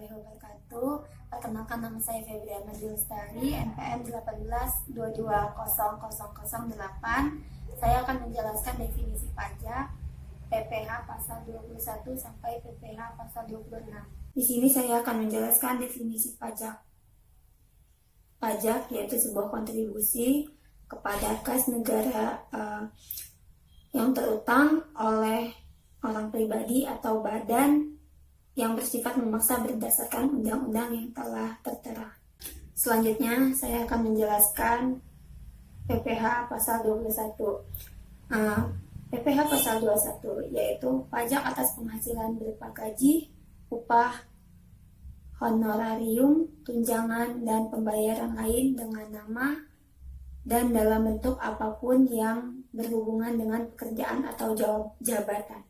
warahmatullahi wabarakatuh. Perkenalkan, nama saya Febriana Lestari, NPM 18220008. Saya akan menjelaskan definisi pajak, PPh pasal 21 sampai PPh pasal 26. Di sini saya akan menjelaskan definisi pajak. Pajak yaitu sebuah kontribusi kepada kas negara yang terutang oleh orang pribadi atau badan yang bersifat memaksa berdasarkan undang-undang yang telah tertera. Selanjutnya, saya akan menjelaskan PPh pasal 21. PPh pasal 21 yaitu pajak atas penghasilan berupa gaji, upah, honorarium, tunjangan, dan pembayaran lain dengan nama dan dalam bentuk apapun yang berhubungan dengan pekerjaan atau jabatan.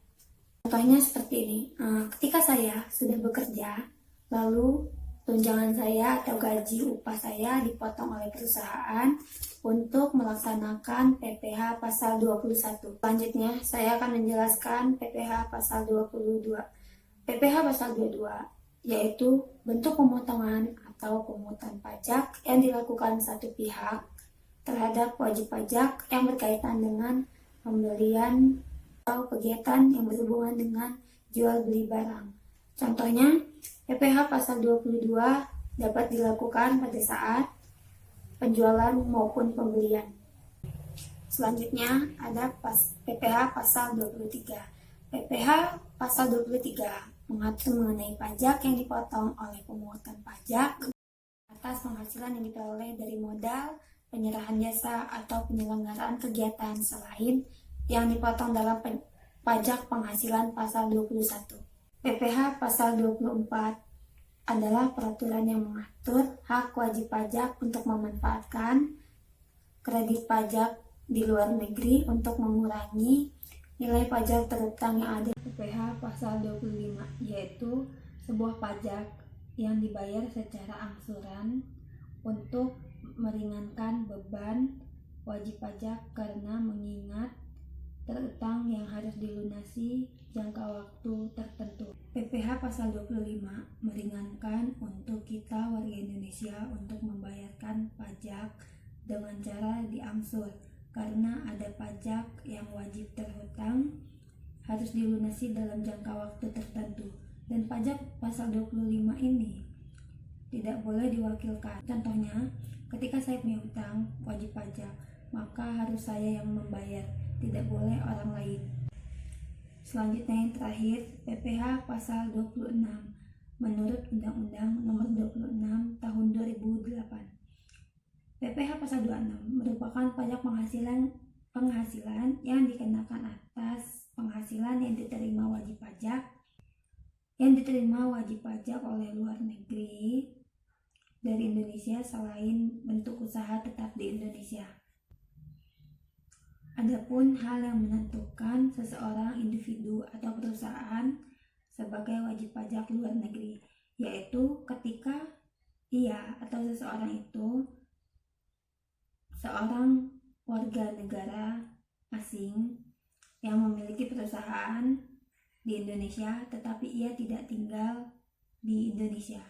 Contohnya seperti ini, ketika saya sudah bekerja, lalu tunjangan saya atau gaji upah saya dipotong oleh perusahaan untuk melaksanakan PPh pasal 21. Selanjutnya, saya akan menjelaskan PPh pasal 22. PPh pasal 22 yaitu bentuk pemotongan atau pemungutan pajak yang dilakukan satu pihak terhadap wajib pajak yang berkaitan dengan pembelian atau kegiatan yang berhubungan dengan jual beli barang. Contohnya, PPh pasal 22 dapat dilakukan pada saat penjualan maupun pembelian. Selanjutnya ada PPh pasal 23. PPh pasal 23 mengatur mengenai pajak yang dipotong oleh pemungutan pajak atas penghasilan yang diperoleh dari modal, penyerahan jasa, atau penyelenggaraan kegiatan selain yang dipotong dalam pajak penghasilan pasal 21. PPh pasal 24 adalah peraturan yang mengatur hak wajib pajak untuk memanfaatkan kredit pajak di luar negeri untuk mengurangi nilai pajak terutang yang ada. PPh pasal 25 yaitu sebuah pajak yang dibayar secara angsuran untuk meringankan beban wajib pajak karena mengingat terutang yang harus dilunasi jangka waktu tertentu. PPh pasal 25 meringankan untuk kita warga Indonesia untuk membayarkan pajak dengan cara diangsur karena ada pajak yang wajib terhutang harus dilunasi dalam jangka waktu tertentu, dan pajak pasal 25 ini tidak boleh diwakilkan. Contohnya, ketika saya punya hutang wajib pajak, maka harus saya yang membayar, tidak boleh orang lain. Selanjutnya yang terakhir, PPh pasal 26 menurut Undang-Undang Nomor 26 Tahun 2008. PPh pasal 26 merupakan pajak penghasilan yang dikenakan atas penghasilan yang diterima wajib pajak oleh luar negeri dari Indonesia selain bentuk usaha tetap di Indonesia. Adapun hal yang menentukan seseorang individu atau perusahaan sebagai wajib pajak luar negeri, yaitu ketika ia atau seseorang itu seorang warga negara asing yang memiliki perusahaan di Indonesia tetapi ia tidak tinggal di Indonesia.